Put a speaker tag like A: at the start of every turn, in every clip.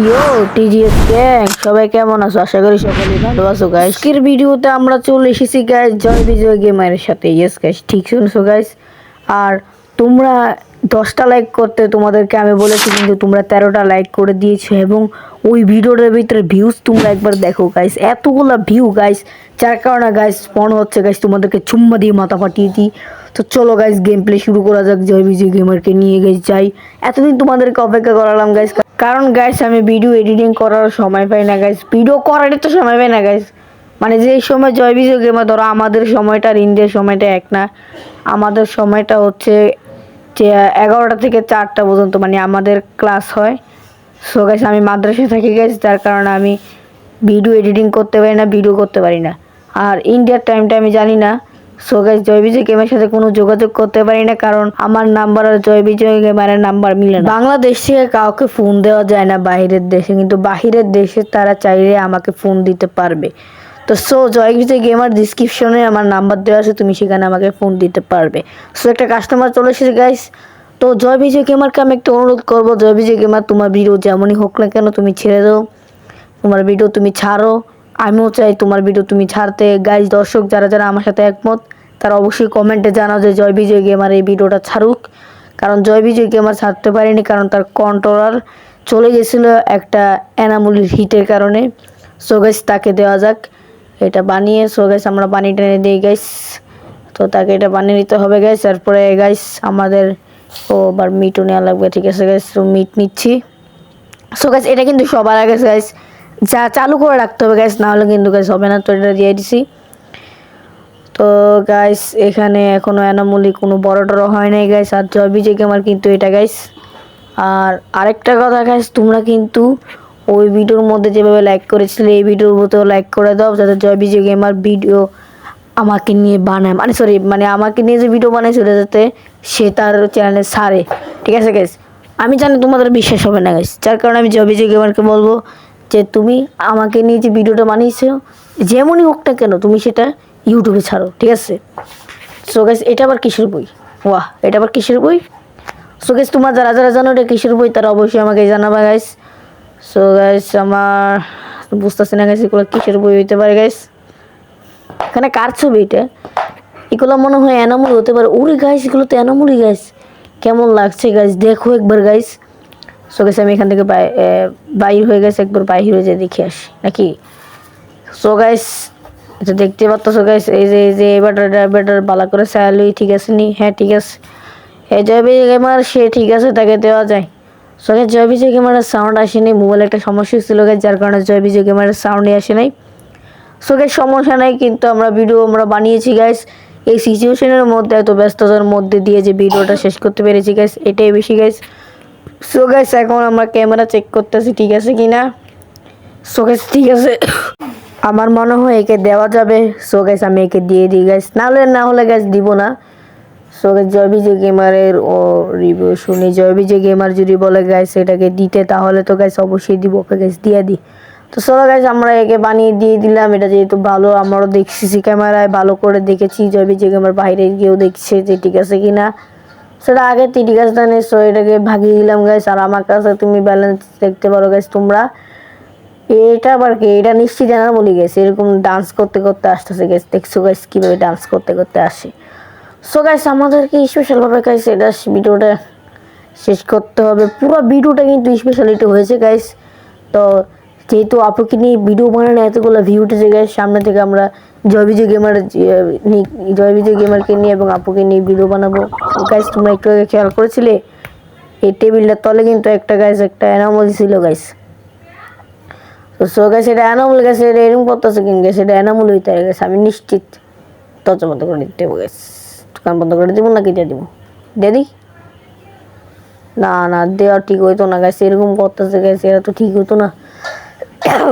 A: ইয়ো TGS gang সবাই কেমন আছো? আশা করি সকলেই ভালো আছো গাইস। আজকের ভিডিওতে আমরা চলে এসেছি গাইস জয় বিজয় গেমারের সাথে। ইয়েস গাইস, ঠিক শুনছো গাইস। আর তোমরা 10টা লাইক করতে তোমাদেরকে আমি বলেছি, কিন্তু তোমরা 13টা লাইক করে দিয়েছো এবং ওই ভিডিওটার ভিতরে ভিউজ তোমরা একবার দেখো গাইস, এতগুলা ভিউ গাইস, যার কারণে গাইস মনে হচ্ছে গাইস তোমাদেরকে চুম্মা দিয়ে মাথা ফাটিয়ে দিই। তো চলো গাইস গেম প্লে শুরু করা যাক জয় বিজয় গেমারকে নিয়ে গাইস যাই। এতদিন তোমাদেরকে অপেক্ষা করালাম গাইস, কারণ গাইস আমি ভিডিও এডিটিং করার সময় পাই না গাইস, ভিডিও করারই তো সময় পাই না গাইস। মানে যে সময় জয় বিজয় গেমার, ধরো আমাদের সময়টা আর ইন্ডিয়ার সময়টা এক না। আমাদের সময়টা হচ্ছে যে 11টা থেকে 4টা পর্যন্ত, মানে আমাদের ক্লাস হয়। সো গাইস আমি মাদ্রাসায় থাকি গাইস, যার কারণে আমি ভিডিও এডিটিং করতে পারি না, ভিডিও করতে পারি না। আর ইন্ডিয়ার টাইমটা আমি জানি না। সো গাইস জয় বিজয় গেমের সাথে কোনো যোগাযোগ করতে পারি না, কারণ আমার নাম্বার আর জয় বিজয় গেমারের নাম্বার মিলে না। বাংলাদেশ থেকে কাউকে ফোন দেওয়া যায় না বাইরের দেশে, কিন্তু বাহিরের দেশে তারা চাইলে আমাকে ফোন দিতে পারবে। তো সো জয় বিজয় গেমার ডিসক্রিপশনে আমার নাম্বার দেওয়া আছে, তুমি সেখানে আমাকে ফোন দিতে পারবে। সো একটা কাস্টমার চলে এসেছে গাইস। তো জয় বিজয় গেমারকে আমি একটু অনুরোধ করবো, জয় বিজয় গেমার তোমার ভিডিও যেমনই হোক না কেন তুমি ছেড়ে দাও, তোমার ভিডিও তুমি ছাড়ো। আমিও চাই তোমার ভিডিও তুমি ছাড়তে। গাইজ দর্শক যারা যারা আমার সাথে একমত তারা অবশ্যই কমেন্টে জানাও যে জয় বিজয় গেমার এই ভিডিওটা ছাড়ুক। কারণ জয় বিজয় গেমার ছাড়তে পারেনি, কারণ তার কন্ট্রোলার চলে গেছিলো একটা এনামুলির হিটের কারণে। সো গাইস তাকে দেওয়া যাক এটা বানিয়ে। সো গাইস আমরা পানি টেনে দিই গাইস। তো তাকে এটা বানিয়ে নিতে হবে গাইস। তারপরে গাইস আমাদের আবার মিটও নেওয়া লাগবে, ঠিক আছে গাইস। তো মিট নিচ্ছি। সো গাইস এটা কিন্তু সবার আগে গাইস যা চালু করে রাখতে হবে গাইস, না হলে কিন্তু গাইস হবে না। তো এটা দিয়ে দিছি। তো গাইস এখানে এখনো এনামুলি কোনো বড় টড় হয় নাই গাইস, আর জয় বিজয় গেমার কিন্তু এটা গাইস। আর আরেকটা কথা গাইস, তোমরা কিন্তু ওই ভিডিওর মধ্যে যেভাবে লাইক করেছিলে এই ভিডিওর মধ্যেও লাইক করে দাও, যাতে জয় বিজয় গেমার ভিডিও আমাকে নিয়ে বানায়, মানে সরি মানে আমাকে নিয়ে যে ভিডিও বানায় সেটা যাতে সে তার চ্যানেলে ছাড়ে, ঠিক আছে গাইস। আমি জানি তোমাদের বিশ্বাস হবে না গাইস, যার কারণে আমি জয় বিজয় গেমারকে বলবো যে তুমি আমাকে নিয়ে যে ভিডিওটা বানিয়েছো যেমনই হোক না কেন তুমি সেটা ইউটিউবে ছাড়ো, ঠিক আছে। সো গাইস এটা আবার কিসের বই? ওয়াহ, এটা আবার কিসের বই? সো গাইস তোমরা যারা যারা জানো এটা কিসের বই তারা অবশ্যই আমাকে জানাবা গাইস। সো গাইস আমার বুঝতেছি না গাইস এগুলো কিসের বই হইতে পারে গাইস। এখানে কার ছবি এটা? এগুলো মনে হয় এনামুল হতে পারে। ওরে গাইস এগুলো তো এনামুলই গাইস। কেমন লাগছে গাইস দেখো একবার গাইস। সো গাইস আমি এখান থেকে বাইর হয়ে গেছে, একবার বাইর হয়ে যায় দেখে আসি নাকি। সো গাইস এটা দেখতে পাচ্ছ গাইস, এই যে এবার বালা করে স্যালুই, ঠিক আছে নি? হ্যাঁ ঠিক আছে। এই জয় বিজয় গেমার সে ঠিক আছে, তাকে দেওয়া যায়। সো গাইস জয় বিজয় গেমারের সাউন্ড আসেনি, মোবাইলে একটা সমস্যা ছিল গাইস, যার কারণে জয় বিজয় গেমারের সাউন্ডই আসে নাই। সো গাইস সমস্যা নাই, কিন্তু আমরা ভিডিও বানিয়েছি গাইস। এই সিচুয়েশনের মধ্যে এত ব্যস্ততার মধ্যে দিয়ে যে ভিডিওটা শেষ করতে পেরেছি গাইস, এটাই বেশি গাইস। সো গাইস এখন আমরা ক্যামেরা চেক করতেছি ঠিক আছে কিনা। সো গাইস ঠিক আছে, আমার মনে হয় একে দেওয়া যাবে। সো গাইস আমি একে দিয়ে দিই গাইস, না হলে গাইস দিব না। সো গাইস জয় বিজয় গেমারের রিভিউ শুনি। জয় বিজয় গেমার যদি বলে গাইস এটাকে দিতে, তাহলে তো গাইস অবশ্যই দিব। ওকে গাইস দিয়ে দিই। তো চলো গাইস আমরা একে বানিয়ে দিয়ে দিলাম। এটা যেহেতু ভালো, আমারও দেখছি ক্যামেরায় ভালো করে দেখেছি, জয় বিজয় গেমার বাইরে গিয়েও দেখছে যে ঠিক আছে কিনা। সেটা আগে ঠিক আছে জানি। সো এটাকে ভাগিয়ে দিলাম গাইস। আর আমার কাছে তুমি ব্যালেন্স দেখতে পারো গাইস তোমরা। এটা আবার কি? এটা নিশ্চিত জানা বলি গেছে এরকম ডান্স করতে করতে আসতেছে গাইস, দেখছো গাইস কিভাবে ডান্স করতে করতে আসে। সো গাইস আমাদেরকে স্পেশালভাবে গাইস এটা ভিডিওটা শেষ করতে হবে। পুরো ভিডিওটা কিন্তু স্পেশালিটি হয়েছে গাইস। তো যেহেতু আপুকে নিয়ে ভিডিও বানানো এতগুলো ভিউ উঠেছে গাইস, সামনে থেকে আমরা জয় বিজয় গেমারকে নিয়ে এবং আপুকে নিয়ে ভিডিও বানাবো। গাইস তোমরা একটু আগে খেয়াল করেছিলে এই টেবিলটার তলে কিন্তু একটা গাইস একটা অ্যানোমালি ছিল গাইস। তো সো গাইস এটা অ্যানোমাল গেছে, এটা এরকম করতেছে কিন গেছে, এটা অ্যানোমাল হইতে গেছে আমি নিশ্চিত। দরজা বন্ধ করে দিতে হবে গাইস। দোকান বন্ধ করে দিব নাকি দিয়ে দিব? দিয়ে দিই? না দেওয়া ঠিক হইতো না গাইস, এরকম করতেছে গাইস, এটা তো ঠিক হইতো না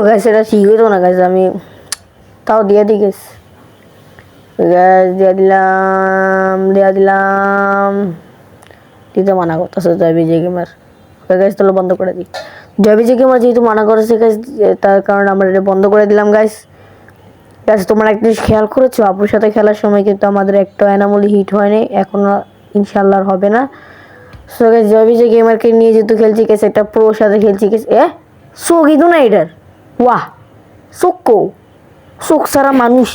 A: গাইস, এটা ঠিক হইতো না গাইস। আমি তাও দিয়ে দিই গাইস। গাইস দিয়ে দিলাম দিতে মানা করতেছে জয় বিজয় গেমার। গাইস তাহলে বন্ধ করে দিই। জয় বিজয় গেমার যেহেতু মানা করেছে গাইস, তার কারণে আমরা এটা বন্ধ করে দিলাম গাইস। গাইস তোমরা একটা জিনিস খেয়াল করেছো, আপুর সাথে খেলার সময় কিন্তু আমাদের একটা অ্যানোমালি হিট হয়নি, এখনো ইনশাআল্লাহ হবে না। সো গাইস জয় বিজয় গেমারকে নিয়ে যেহেতু খেলছি গাইস, একটা প্রোর সাথে খেলছি গাইস। চোখ ইদু না এটার ওয়াহ চোখ কো চোখ ছাড়া মানুষ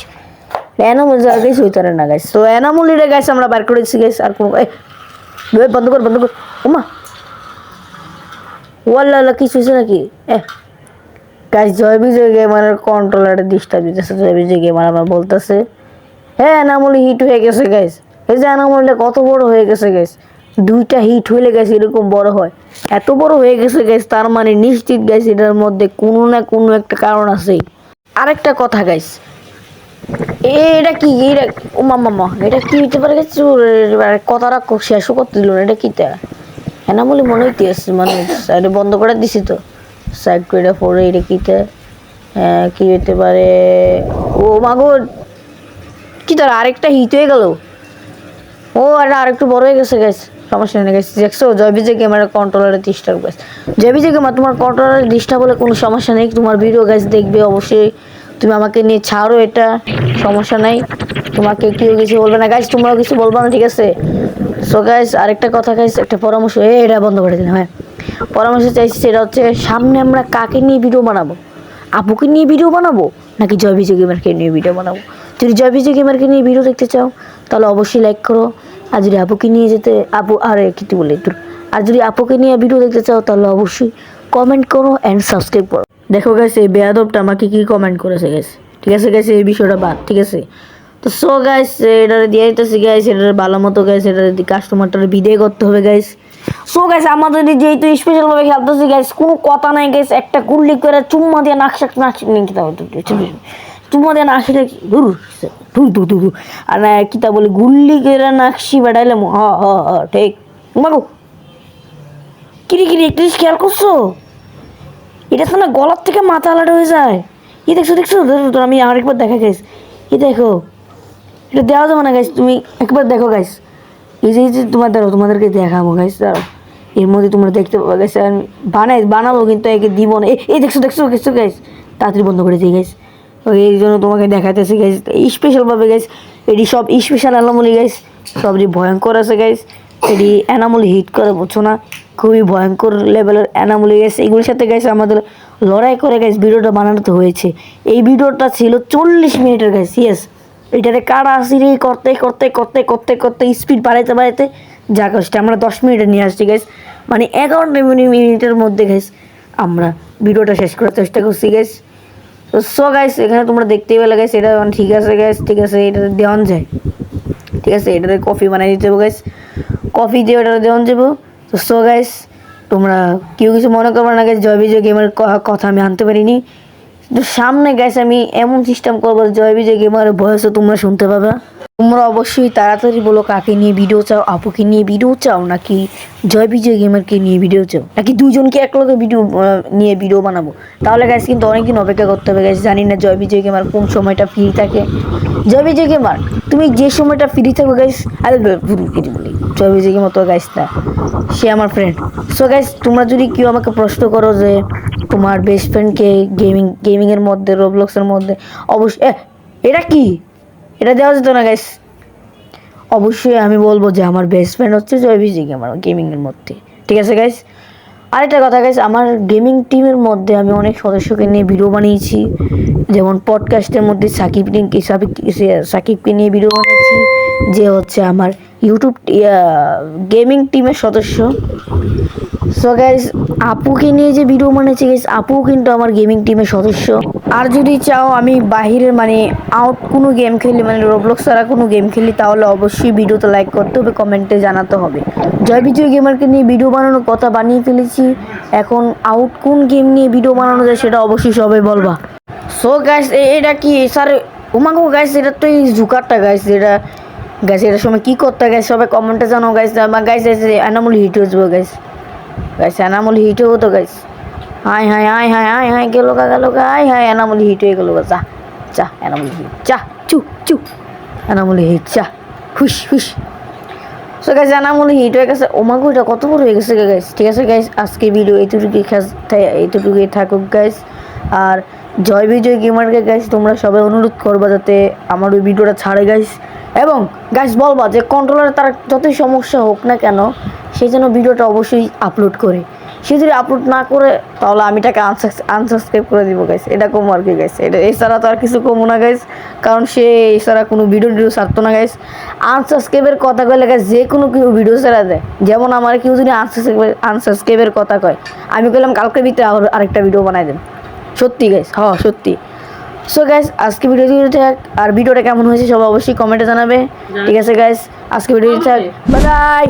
A: এনামল যা গাইস হইতে পারে না গাইস। তো এনামল এটা গাইস আমরা বার করেছি গাইস। আর কোনো বন্ধ কর ওমা ওয়াল্লা কিছু হয়েছে নাকি গাইস জয় বিজয় গেমারের কন্ট্রোলারে ডিস্টার্ব দিতেছে। জয় বিজয় গেমার আমার বলতেছে হ্যাঁ এনামল হিট হয়ে গেছে গাইস। এই যে এনামলটা কত বড় হয়ে গেছে গাইস, 2টা হিট হইলে গাইস এরকম বড় হয়, এত বড় হয়ে গেছে গাইস, তার মানে নিশ্চিত গাইস এটার মধ্যে কোনো না কোনো একটা কারণ আছে। আরেকটা কথা গাইস, এটা কি এটা ও মামা এটা কি হইতে পারে গাইস, কথাটা শেষও করতে দিল না, এটা কিটা এনামলি মনে হইতেছে মানে সাইডে বন্ধ করে দিছি তো সাইড করে পরে এটা কিটা কি হইতে পারে। ও মাগো কি তার আরেকটা হিট হয়ে গেল, ও এটা আরেকটু বড় হয়ে গেছে গাইস। সমস্যা নেই গাইস, দেখছো জয় বিজয় গেমারের কন্ট্রোলারে ডিস্টার্ব গাইস। জয় বিজয় গেমার তোমার কন্ট্রোলারে ডিস্টার্ব হলে কোনো সমস্যা নেই, তোমার ভিডিও গাইস দেখবে অবশ্যই, তুমি আমাকে নিয়ে ছাড়ো, এটা সমস্যা নাই, তোমাকে কেউ কিছু বলবে না গাইস, তোমরাও কিছু বলবে না ঠিক আছে। সো গাইস আরেকটা কথা গাইস, একটা পরামর্শ এটা বন্ধ করে দিন। হ্যাঁ পরামর্শ চাইছি, সেটা হচ্ছে সামনে আমরা কাকে নিয়ে ভিডিও বানাবো, আপুকে নিয়ে ভিডিও বানাবো নাকি জয় বিজয় গেমারকে নিয়ে ভিডিও বানাবো। যদি জয় বিজয় গেমারকে নিয়ে ভিডিও দেখতে চাও তাহলে অবশ্যই লাইক করো, আর যদি আপুকে নিয়ে যেতে আপু আরে কি বলে তোর, আর যদি আপুকে নিয়ে ভিডিও দেখতে চাও তাহলে অবশ্যই কমেন্ট করো অ্যান্ড সাবস্ক্রাইব করো। দেখো গাইস এই বেয়াদবটা আমাকে কি কমেন্ট করেছে গাইস, ঠিক আছে গাইস এই বিষয়টা বাদ, ঠিক আছে। তো সো গাইস এটা দিয়ে দিতেছি গাইস, এটা ভালো মতো গাইস, এটা কাস্টমারটার বিদায় করতে হবে গাইস। সো গাইস আমাদের যেহেতু স্পেশাল ভাবে খেলতেছি গাইস, কোনো কথা নাই গাইস, একটা গুল্লি করে চুম্মা দিয়ে চুম্মা দিয়ে নাকশিটা দূর আর না কিতা বলে গুল্লি করে নাকশি বেড়াইলাম হ হ হ ঠিক মাগো কিরি একটু খেয়াল করছো, এটা তো না গলার থেকে মাথা আলাদা হয়ে যায়। দেখছো আমি আরেকবার দেখা গাইস, দেখো এটা দেওয়া যাবে না গাইস, তুমি একবার দেখো গাইস, এই যে তোমাদেরকে দেখাবো গাইস, দাঁড়াও এর মধ্যে তোমরা দেখতে পাবো গাইস, বানাবো কিন্তু একে দিব না। এই দেখছো গাইস, তাড়াতাড়ি বন্ধ করে দিই গাইস, এই জন্য তোমাকে দেখাইতেছি গাইস স্পেশালভাবে গাইস। এটি সব স্পেশাল এনামলি গাইস, সবই ভয়ঙ্কর আছে গাইস, এটি এনামলি হিট করে বুঝছো না, খুবই ভয়ঙ্কর লেভেলের এনামলি গাইস। এগুলোর সাথে গাইস আমাদের লড়াই করে গাইস ভিডিওটা বানাতে হয়েছে। এই ভিডিওটা ছিল 40 মিনিটের গাইস, ইয়েস এটারে কাটা আসি করতে স্পিড বাড়াইতে যা গাছটা আমরা 10 মিনিটে নিয়ে আসছি গাইস, মানে 11 মিনিটের মধ্যে গাইস আমরা ভিডিওটা শেষ করার চেষ্টা করছি গাইস। তো সো গাইস এখানে তোমরা দেখতেই পেলে গাইস, এটা ঠিক আছে গাইস, ঠিক আছে এটা দেওয়ান যায়, ঠিক আছে এটাতে কফি বানাই দিতে হবে গাইস, কফি দিয়ে ওটা দেওয়ান যাবো। তো সো গাইস তোমরা কেউ কিছু মনে করবে না গাইস, জয় বিজয় গেমের কথা আমি আনতে পারিনি, তো সামনে গাইস আমি এমন সিস্টেম করবো জয় বিজয় গেমারের ভয়েসও তোমরা শুনতে পাবে। তোমরা অবশ্যই তাড়াতাড়ি বলো কাকে নিয়ে ভিডিও চাও, আপুকে নিয়ে ভিডিও চাও নাকি জয় বিজয় গেমারকে নিয়ে ভিডিও চাও, নাকি দুজনকে একলগে নিয়ে ভিডিও বানাবো। তাহলে গাইস কিন্তু অনেকদিন অপেক্ষা করতে হবে গাইস, জানি না জয় বিজয় গেমার কোন সময়টা ফ্রি থাকে। জয় বিজয় গেমার তুমি যে সময়টা ফ্রি থাকো গাইস, আরে বলি জয় বিজয় গেমার তো গাইস না, সে আমার ফ্রেন্ড। সো গাইস তোমরা যদি কেউ আমাকে প্রশ্ন করো যে তোমার বেস্ট ফ্রেন্ডকে গেমিংয়ের মধ্যে রোবলক্সের মধ্যে, অবশ্যই এটা কি এটা দেওয়া যেত না গাইস, অবশ্যই আমি বলবো যে আমার বেস্ট ফ্রেন্ড হচ্ছে জয় বিজয় গেমার গেমিংয়ের মধ্যে, ঠিক আছে গাইস। আরেকটা কথা গাইস, আমার গেমিং টিমের মধ্যে আমি অনেক সদস্যকে নিয়ে ভিডিও বানিয়েছি, যেমন পডকাস্টের মধ্যে সাকিবকে নিয়ে ভিডিও বানিয়েছি, যে হচ্ছে আমার ইউটিউব গেমিং টিমের সদস্য। সো গাইস আপুকে নিয়ে যে ভিডিও বানিয়েছি গাইস, আপুও কিন্তু আমার গেমিং টিমের সদস্য। আর যদি চাও আমি বাহিরের মানে আউট কোনো গেম খেলি, মানে রোবলক্স ছাড়া কোনো গেম খেলি, তাহলে অবশ্যই ভিডিওতে লাইক করতে হবে, কমেন্টে জানাতে হবে। জয় বিজয় গেমারকে নিয়ে ভিডিও বানানোর কথা বানিয়ে ফেলেছি, এখন আউট কোন গেম নিয়ে ভিডিও বানানো যায় সেটা অবশ্যই সবাই বলবা। সো গাইস এটা কি স্যার ওমাগো গাইস, এটা তো এই জুকারটা গাইস, এটা গাইস এটার সময় কী করতে গাইস সবাই কমেন্টে জানাও গাইস। গাইস এনামল হিট হয়ে যাবো গাইস, এনামল হিট হবো তো গাইস, হাই গেলো গা হাই এনামল হিট হয়ে গেলো গা, চা এনামল হিট চু এনামল হিট হুশ। সো গাইস এনামল হিট হয়ে গেছে, ওমাগো এটা কত বড় হয়ে গেছে গাইস। ঠিক আছে গাইস আজকে ভিডিও এইটুকুই থাকুক গাইস। আর জয় বিজয় গেমারকে গাইস তোমরা সবাই অনুরোধ করবা যাতে আমার ওই ভিডিওটা ছাড়ে গাইস, এবং গাইস বলবা যে কন্ট্রোলারে তার যতই সমস্যা হোক না কেন সেই জন্য ভিডিওটা অবশ্যই আপলোড করে, সে যদি আপলোড না করে তাহলে আমি তাকে আনসাবস্ক্রাইব করে দিব গাইস, এটা কম আর কি গাইস। এটা এছাড়া তো আর কিছু কমো না গাইস, কারণ সে এছাড়া কোনো ভিডিও ছাড়তো না গাইস। আনসাবস্ক্রাইবের কথা কইলে গাইস যে কোনো কেউ ভিডিও ছাড়া দেয়, যেমন আমার কেউ যদি আনসাবস্ক্রাইবের কথা কয়, আমি কইলাম কালকে ভিতরে আরেকটা ভিডিও বানাই দেন। সত্যি গাইস, হ্যাঁ সত্যি। সো গাইস আজকে ভিডিও থাক, আর ভিডিওটা কেমন হয়েছে সবাই অবশ্যই কমেন্টে জানাবে। ঠিক আছে গাইস, আজকে ভিডিও থাক, বাই বাই।